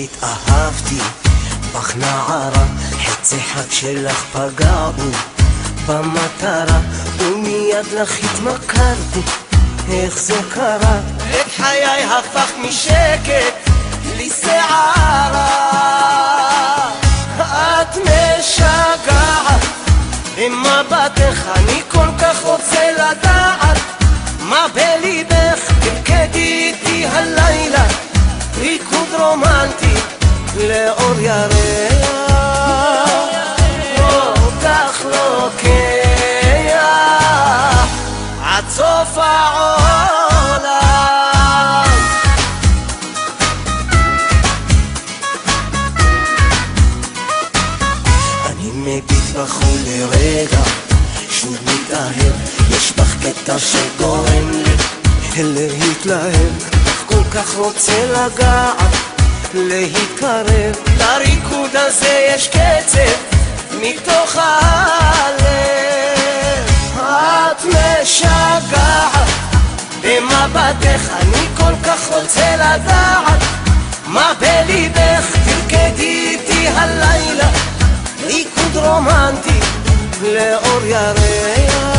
התאהבתי בך נערה, חצי חג שלך פגע בו במטרה, ומיד לך התמכרתי. איך זה קרה? את חיי הפך משקט לסערה. את משגעת עם מבטך, אני כל כך רוצה לדעת מה בליבך. תרקדי איתי הלילה ריקוד רומנטי לאור ירח, אותך לוקח עד סוף העולם. אני מביט בך ולרגע שוב מתאהב, יש בך קטע שגורם לי להתלהב. אך כל כך רוצה לגעת, להתקרב, לריקוד הזה יש קצב מתוך הלב. את משגעת במבטך, אני כל כך רוצה לדעת מה בליבך. תרקדי איתי הלילה ריקוד רומנטי לאור ירח,